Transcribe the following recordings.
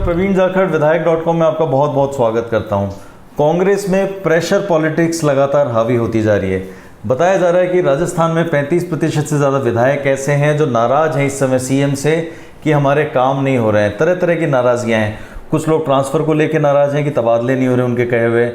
प्रवीण जाखड़ विधायक.com में आपका बहुत बहुत स्वागत करता हूं। कांग्रेस में प्रेशर पॉलिटिक्स लगातार हावी होती जा रही है। बताया जा रहा है कि राजस्थान में 35% से ज़्यादा विधायक ऐसे हैं जो नाराज़ हैं इस समय सीएम से कि हमारे काम नहीं हो रहे हैं। तरह तरह की नाराज़गियाँ हैं। कुछ लोग ट्रांसफ़र को लेकर नाराज़ हैं कि तबादले नहीं हो रहे उनके कहे हुए।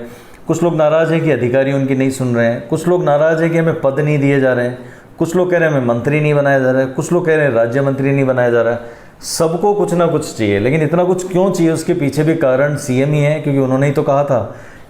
कुछ लोग नाराज़ हैं कि अधिकारी उनकी नहीं सुन रहे हैं। कुछ लोग नाराज़ हैं कि हमें पद नहीं दिए जा रहे हैं। कुछ लोग कह रहे हैं हमें मंत्री नहीं बनाया जा रहा है। कुछ लोग कह रहे हैं राज्य मंत्री नहीं बनाया जा रहा है। सबको कुछ ना कुछ चाहिए, लेकिन इतना कुछ क्यों चाहिए उसके पीछे भी कारण सीएम ही है, क्योंकि उन्होंने ही तो कहा था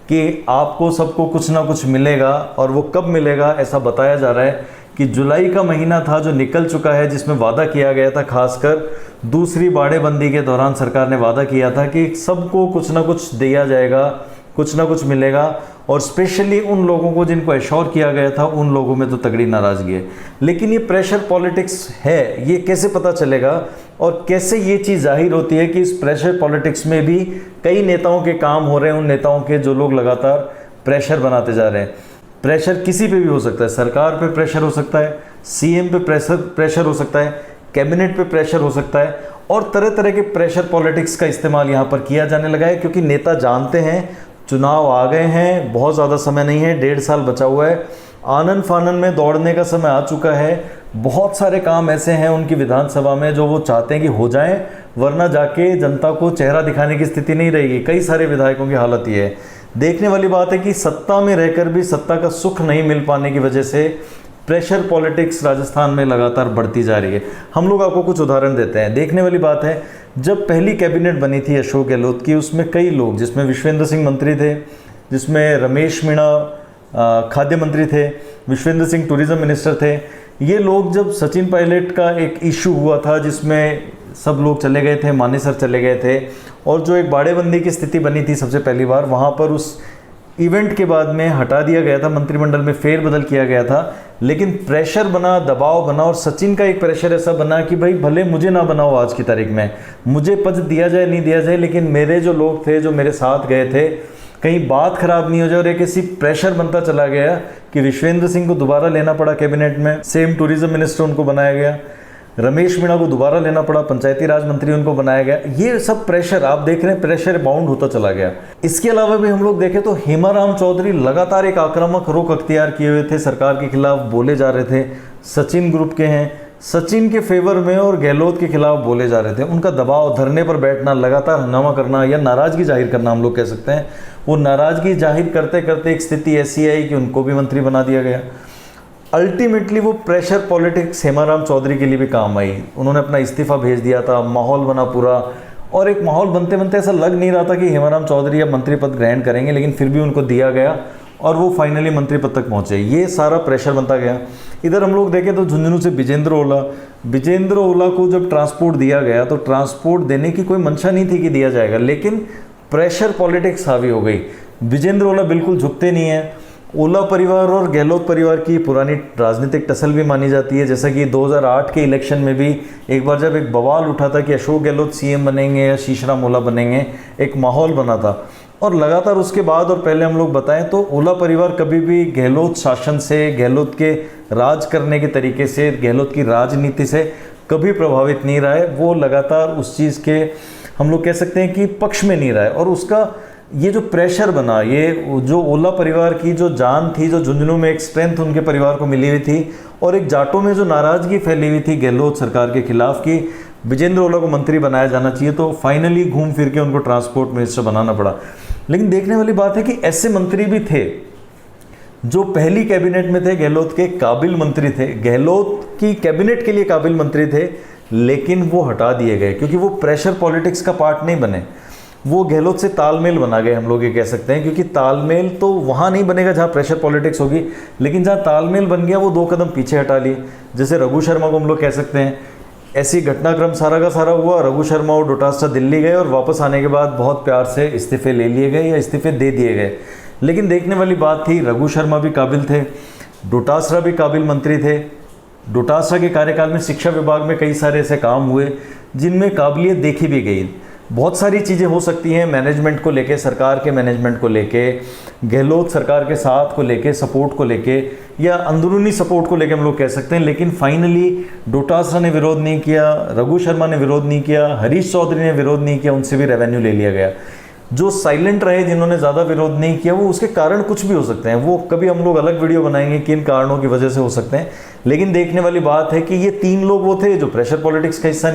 कि आपको सबको कुछ ना कुछ मिलेगा। और वो कब मिलेगा ऐसा बताया जा रहा है कि जुलाई का महीना था जो निकल चुका है, जिसमें वादा किया गया था, खासकर दूसरी बाड़ेबंदी के दौरान सरकार ने वादा किया था कि सबको कुछ ना कुछ दिया जाएगा, कुछ ना कुछ मिलेगा। और स्पेशली उन लोगों को जिनको एश्योर किया गया था, उन लोगों में तो तगड़ी नाराज़गी है। लेकिन ये प्रेशर पॉलिटिक्स है, ये कैसे पता चलेगा और कैसे ये चीज़ जाहिर होती है कि इस प्रेशर पॉलिटिक्स में भी कई नेताओं के काम हो रहे हैं, उन नेताओं के जो लोग लगातार प्रेशर बनाते जा रहे हैं। प्रेशर किसी पे भी हो सकता है, सरकार पे प्रेशर हो सकता है, सीएम पे प्रेशर हो सकता है, कैबिनेट पे प्रेशर हो सकता है, और तरह तरह के प्रेशर पॉलिटिक्स का इस्तेमाल यहाँ पर किया जाने लगा है। क्योंकि नेता जानते हैं चुनाव आ गए हैं, बहुत ज़्यादा समय नहीं है, 1.5 साल बचा हुआ है, आनन फानन में दौड़ने का समय आ चुका है। बहुत सारे काम ऐसे हैं उनकी विधानसभा में जो वो चाहते हैं कि हो जाएं, वरना जाके जनता को चेहरा दिखाने की स्थिति नहीं रहेगी। कई सारे विधायकों की हालत ये है। देखने वाली बात है कि सत्ता में रहकर भी सत्ता का सुख नहीं मिल पाने की वजह से प्रेशर पॉलिटिक्स राजस्थान में लगातार बढ़ती जा रही है। हम लोग आपको कुछ उदाहरण देते हैं। देखने वाली बात है, जब पहली कैबिनेट बनी थी अशोक गहलोत की, उसमें कई लोग, जिसमें विश्वेंद्र सिंह मंत्री थे, जिसमें रमेश मीणा खाद्य मंत्री थे, विश्वेंद्र सिंह टूरिज्म मिनिस्टर थे। ये लोग, जब सचिन पायलट का एक इशू हुआ था जिसमें सब लोग चले गए थे, मानेसर चले गए थे, और जो एक बाड़ेबंदी की स्थिति बनी थी सबसे पहली बार, वहाँ पर उस इवेंट के बाद में हटा दिया गया था, मंत्रिमंडल में फेरबदल किया गया था। लेकिन प्रेशर बना, दबाव बना, और सचिन का एक प्रेशर ऐसा बना कि भाई भले मुझे ना बनाओ आज की तारीख में, मुझे पद दिया जाए नहीं दिया जाए, लेकिन मेरे जो लोग थे जो मेरे साथ गए थे, कहीं बात खराब नहीं हो जाए। और एक ऐसी प्रेशर बनता चला गया कि विश्वेंद्र सिंह को दोबारा लेना पड़ा कैबिनेट में, सेम टूरिज्म मिनिस्टर उनको बनाया गया, रमेश मीणा को दोबारा लेना पड़ा, पंचायती राज मंत्री उनको बनाया गया। ये सब प्रेशर आप देख रहे हैं, प्रेशर बाउंड होता चला गया। इसके अलावा भी हम लोग देखें तो हेमाराम चौधरी लगातार एक आक्रामक रुख अख्तियार किए हुए थे, सरकार के खिलाफ बोले जा रहे थे। सचिन ग्रुप के हैं, सचिन के फेवर में और गहलोत के खिलाफ बोले जा रहे थे। उनका दबाव, धरने पर बैठना, लगातार हंगामा करना या नाराज़गी जाहिर करना हम लोग कह सकते हैं, वो नाराज़गी जाहिर करते करते एक स्थिति ऐसी आई कि उनको भी मंत्री बना दिया गया। अल्टीमेटली वो प्रेशर पॉलिटिक्स हेमाराम चौधरी के लिए भी काम आई। उन्होंने अपना इस्तीफ़ा भेज दिया था, माहौल बना पूरा, और एक माहौल बनते बनते ऐसा लग नहीं रहा था कि हेमाराम चौधरी अब मंत्री पद ग्रहण करेंगे, लेकिन फिर भी उनको दिया गया और वो फाइनली मंत्री पद तक पहुँचे। ये सारा प्रेशर बनता गया। इधर हम लोग देखें तो झुंझुनू से विजेंद्र ओला को जब ट्रांसपोर्ट दिया गया तो ट्रांसपोर्ट देने की कोई मंशा नहीं थी कि दिया जाएगा, लेकिन प्रेशर पॉलिटिक्स हावी हो गई। विजेंद्र ओला बिल्कुल झुकते नहीं हैं। ओला परिवार और गहलोत परिवार की पुरानी राजनीतिक टसल भी मानी जाती है। जैसा कि 2008 के इलेक्शन में भी एक बार जब एक बवाल उठा था कि अशोक गहलोत सीएम बनेंगे या शीशराम ओला बनेंगे, एक माहौल बना था। और लगातार उसके बाद, और पहले हम लोग बताएं तो ओला परिवार कभी भी गहलोत शासन से, गहलोत के राज करने के तरीके से, गहलोत की राजनीति से कभी प्रभावित नहीं रहा है। वो लगातार उस चीज़ के, हम लोग कह सकते हैं कि पक्ष में नहीं रहा है। और उसका ये जो प्रेशर बना, ये जो ओला परिवार की जो जान थी, जो झुंझुनू में एक स्ट्रेंथ उनके परिवार को मिली हुई थी, और एक जाटों में जो नाराज़गी फैली हुई थी गहलोत सरकार के खिलाफ कि विजेंद्र ओला को मंत्री बनाया जाना चाहिए, तो फाइनली घूम फिर के उनको ट्रांसपोर्ट मिनिस्टर बनाना पड़ा। लेकिन देखने वाली बात है कि ऐसे मंत्री भी थे जो पहली कैबिनेट में थे, गहलोत के काबिल मंत्री थे, गहलोत की कैबिनेट के लिए काबिल मंत्री थे, लेकिन वो हटा दिए गए क्योंकि वो प्रेशर पॉलिटिक्स का पार्ट नहीं बने। वो गहलोत से तालमेल बना गए, हम लोग ये कह सकते हैं, क्योंकि तालमेल तो वहाँ नहीं बनेगा जहाँ प्रेशर पॉलिटिक्स होगी, लेकिन जहाँ तालमेल बन गया वो 2 कदम पीछे हटा लिए। जैसे रघु शर्मा को हम लोग कह सकते हैं, ऐसी घटनाक्रम सारा का सारा हुआ। रघु शर्मा और डोटासरा दिल्ली गए और वापस आने के बाद बहुत प्यार से इस्तीफे ले लिए गए या इस्तीफे दे दिए गए। लेकिन देखने वाली बात थी, रघु शर्मा भी काबिल थे, डोटासरा भी काबिल मंत्री थे। डोटासरा के कार्यकाल में शिक्षा विभाग में कई सारे ऐसे काम हुए जिनमें काबिलियत देखी भी गई। बहुत सारी चीज़ें हो सकती हैं मैनेजमेंट को लेके, सरकार के मैनेजमेंट को लेके, गहलोत सरकार के साथ को लेके, सपोर्ट को लेके। या अंदरूनी सपोर्ट को लेकर हम लोग कह सकते हैं। लेकिन फाइनली डोटासरा ने विरोध नहीं किया, रघु शर्मा ने विरोध नहीं किया, हरीश चौधरी ने विरोध नहीं किया, उनसे भी रेवेन्यू ले लिया गया। जो साइलेंट रहे, जिन्होंने ज़्यादा विरोध नहीं किया, वो उसके कारण कुछ भी हो सकते हैं, वो कभी हम लोग अलग वीडियो बनाएंगे किन कारणों की वजह से हो सकते हैं। लेकिन देखने वाली बात है कि ये 3 लोग वो थे जो प्रेशर पॉलिटिक्स का हिस्सा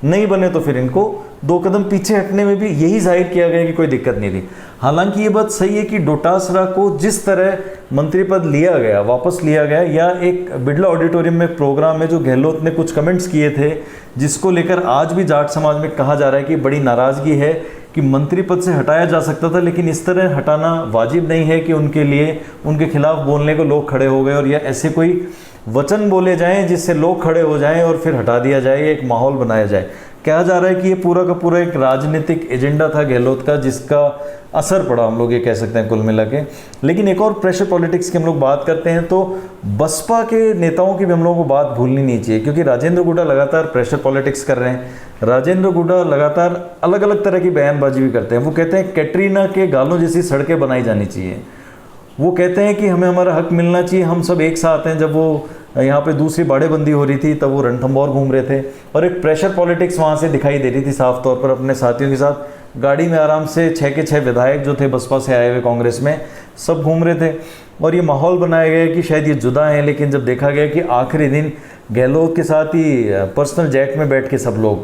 नहीं बने तो फिर इनको 2 कदम पीछे हटने में भी यही जाहिर किया गया कि कोई दिक्कत नहीं थी। हालांकि ये बात सही है कि डोटासरा को जिस तरह मंत्री पद लिया गया, वापस लिया गया, या एक बिड़ला ऑडिटोरियम में प्रोग्राम में जो गहलोत ने कुछ कमेंट्स किए थे जिसको लेकर आज भी जाट समाज में कहा जा रहा है कि बड़ी नाराज़गी है कि मंत्री पद से हटाया जा सकता था, लेकिन इस तरह हटाना वाजिब नहीं है कि उनके लिए उनके खिलाफ बोलने को लोग खड़े हो गए और या ऐसे कोई वचन बोले जाएं जिससे लोग खड़े हो जाएं और फिर हटा दिया जाए, एक माहौल बनाया जाए। कहा जा रहा है कि ये पूरा का पूरा एक राजनीतिक एजेंडा था गहलोत का, जिसका असर पड़ा, हम लोग ये कह सकते हैं कुल मिला के। लेकिन एक और प्रेशर पॉलिटिक्स की हम लोग बात करते हैं तो बसपा के नेताओं की भी हम लोगों को बात भूलनी नहीं चाहिए, क्योंकि राजेंद्र गुड्डा लगातार प्रेशर पॉलिटिक्स कर रहे हैं। राजेंद्र गुड्डा लगातार अलग अलग तरह की बयानबाजी भी करते हैं। वो कहते हैं कैटरीना के गालों जैसी सड़कें बनाई जानी चाहिए। वो कहते हैं कि हमें हमारा हक मिलना चाहिए, हम सब एक साथ हैं। जब वो यहाँ पे दूसरी बाड़ेबंदी हो रही थी तब वो रणथंभौर घूम रहे थे और एक प्रेशर पॉलिटिक्स वहाँ से दिखाई दे रही थी साफ तौर पर। अपने साथियों के साथ गाड़ी में आराम से 6 के 6 विधायक जो थे बसपा से आए हुए कांग्रेस में, सब घूम रहे थे और ये माहौल बनाया गया कि शायद ये जुदा हैं। लेकिन जब देखा गया कि आखिरी दिन गहलोत के साथ ही पर्सनल जेट में बैठ के सब लोग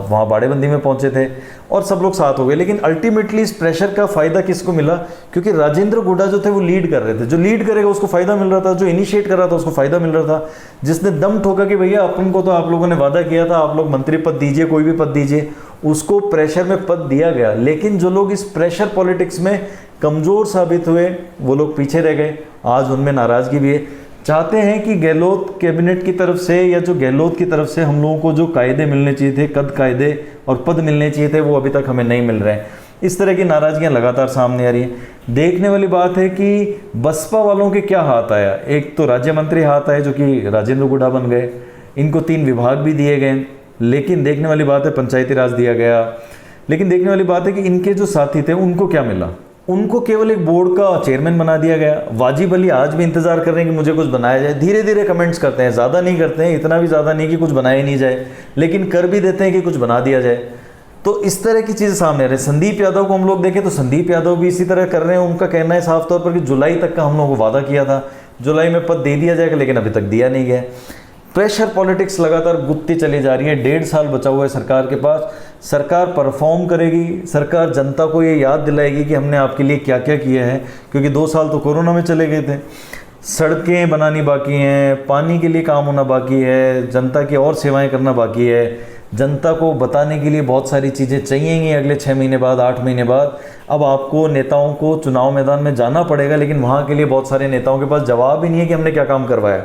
वहाँ बाड़ेबंदी में पहुँचे थे और सब लोग साथ हो गए। लेकिन अल्टीमेटली इस प्रेशर का फ़ायदा किसको मिला? क्योंकि राजेंद्र गुड्डा जो थे वो लीड कर रहे थे। जो लीड करेगा उसको फ़ायदा मिल रहा था, जो इनिशिएट कर रहा था उसको फ़ायदा मिल रहा था। जिसने दम ठोका कि भैया अपन को तो आप लोगों ने वादा किया था, आप लोग मंत्री पद दीजिए, कोई भी पद दीजिए, उसको प्रेशर में पद दिया गया। लेकिन जो लोग इस प्रेशर पॉलिटिक्स में कमज़ोर साबित हुए वो लोग पीछे रह गए। आज उनमें नाराज़गी भी है। चाहते हैं कि गहलोत कैबिनेट की तरफ से या जो गहलोत की तरफ से हम लोगों को जो कायदे मिलने चाहिए थे, कद कायदे और पद मिलने चाहिए थे, वो अभी तक हमें नहीं मिल रहे हैं। इस तरह की नाराज़गियाँ लगातार सामने आ रही हैं। देखने वाली बात है कि बसपा वालों के क्या हाथ आया। एक तो राज्य मंत्री हाथ आए जो कि राजेंद्र गुड्डा बन गए, इनको 3 विभाग भी दिए गए। लेकिन देखने वाली बात है पंचायती राज दिया गया। लेकिन देखने वाली बात है कि इनके जो साथी थे उनको क्या मिला? उनको केवल एक बोर्ड का चेयरमैन बना दिया गया। वाजिब अली आज भी इंतजार कर रहे हैं कि मुझे कुछ बनाया जाए। धीरे धीरे कमेंट्स करते हैं, ज़्यादा नहीं करते हैं, इतना भी ज़्यादा नहीं कि कुछ बनाया ही नहीं जाए, लेकिन कर भी देते हैं कि कुछ बना दिया जाए। तो इस तरह की चीज़ें सामने आ रही है। संदीप यादव को हम लोग देखें तो संदीप यादव भी इसी तरह कर रहे हैं। उनका कहना है साफ तौर पर कि जुलाई तक का हम लोगों को वादा किया था, जुलाई में पद दे दिया जाएगा, लेकिन अभी तक दिया नहीं गया। प्रेशर पॉलिटिक्स लगातार गुप्ती चली जा रही है। 1.5 साल बचा हुआ है सरकार के पास। सरकार परफॉर्म करेगी, सरकार जनता को ये याद दिलाएगी कि हमने आपके लिए क्या क्या किया है, क्योंकि 2 साल तो कोरोना में चले गए थे। सड़कें बनानी बाकी हैं, पानी के लिए काम होना बाकी है, जनता की और सेवाएं करना बाकी है। जनता को बताने के लिए बहुत सारी चीज़ें चाहिएंगी अगले 6 महीने बाद, 8 महीने बाद। अब आपको नेताओं को चुनाव मैदान में जाना पड़ेगा, लेकिन वहाँ के लिए बहुत सारे नेताओं के पास जवाब ही नहीं है कि हमने क्या काम करवाया।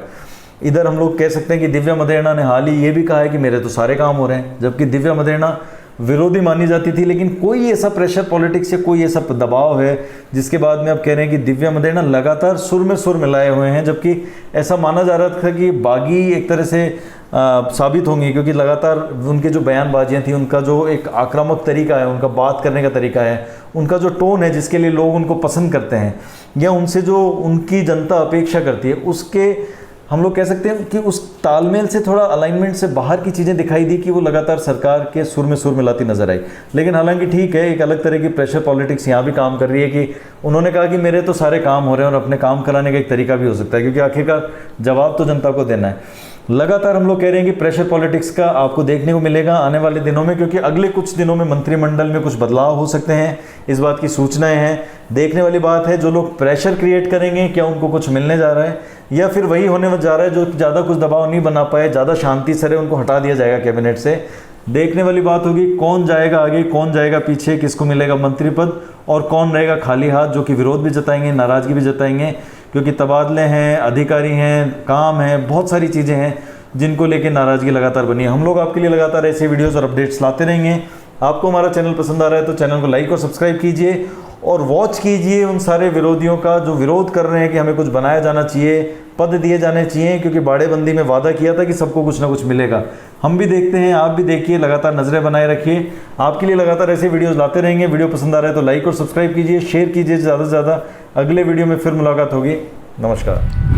इधर हम लोग कह सकते हैं कि दिव्या मदेरणा ने हाल ही ये भी कहा है कि मेरे तो सारे काम हो रहे हैं, जबकि दिव्या मदेरणा विरोधी मानी जाती थी। लेकिन कोई ऐसा प्रेशर पॉलिटिक्स या कोई ऐसा दबाव है जिसके बाद में अब कह रहे हैं कि दिव्या मदेरणा लगातार सुर में सुर मिलाए हुए हैं, जबकि ऐसा माना जा रहा था कि बागी एक तरह से साबित होंगी, क्योंकि लगातार उनके जो बयानबाजियाँ थी, उनका जो एक आक्रामक तरीका है, उनका बात करने का तरीका है, उनका जो टोन है जिसके लिए लोग उनको पसंद करते हैं या उनसे जो उनकी जनता अपेक्षा करती है, उसके हम लोग कह सकते हैं कि उस तालमेल से थोड़ा अलाइनमेंट से बाहर की चीज़ें दिखाई दी कि वो लगातार सरकार के सुर में सुर मिलाती नजर आई। लेकिन हालांकि ठीक है, एक अलग तरह की प्रेशर पॉलिटिक्स यहाँ भी काम कर रही है कि उन्होंने कहा कि मेरे तो सारे काम हो रहे हैं, और अपने काम कराने का एक तरीका भी हो सकता है, क्योंकि आखिरकार जवाब तो जनता को देना है। लगातार हम लोग कह रहे हैं कि प्रेशर पॉलिटिक्स का आपको देखने को मिलेगा आने वाले दिनों में, क्योंकि अगले कुछ दिनों में मंत्रिमंडल में कुछ बदलाव हो सकते हैं, इस बात की सूचनाएं हैं। देखने वाली बात है जो लोग प्रेशर क्रिएट करेंगे क्या उनको कुछ मिलने जा रहा है, या फिर वही होने जा रहा है जो ज़्यादा कुछ दबाव नहीं बना पाए, ज़्यादा शांति से रहे, उनको हटा दिया जाएगा कैबिनेट से। देखने वाली बात होगी कौन जाएगा आगे, कौन जाएगा पीछे, किसको मिलेगा मंत्री पद, और कौन रहेगा खाली हाथ, जो कि विरोध भी जताएंगे, नाराज़गी भी जताएंगे, क्योंकि तबादले हैं, अधिकारी हैं, काम है, बहुत सारी चीज़ें हैं जिनको लेकर नाराज़गी लगातार बनी है। हम लोग आपके लिए लगातार ऐसे वीडियोज़ और अपडेट्स लाते रहेंगे। आपको हमारा चैनल पसंद आ रहा है तो चैनल को लाइक और सब्सक्राइब कीजिए और वॉच कीजिए उन सारे विरोधियों का जो विरोध कर रहे हैं कि हमें कुछ बनाया जाना चाहिए, पद दिए जाने चाहिए, क्योंकि बाड़ेबंदी में वादा किया था कि सबको कुछ ना कुछ मिलेगा। हम भी देखते हैं, आप भी देखिए, लगातार नज़रें बनाए रखिए। आपके लिए लगातार ऐसे वीडियोज़ लाते रहेंगे। वीडियो पसंद आ रहा है तो लाइक और सब्सक्राइब कीजिए, शेयर कीजिए ज़्यादा से ज़्यादा। अगले वीडियो में फिर मुलाकात होगी। नमस्कार।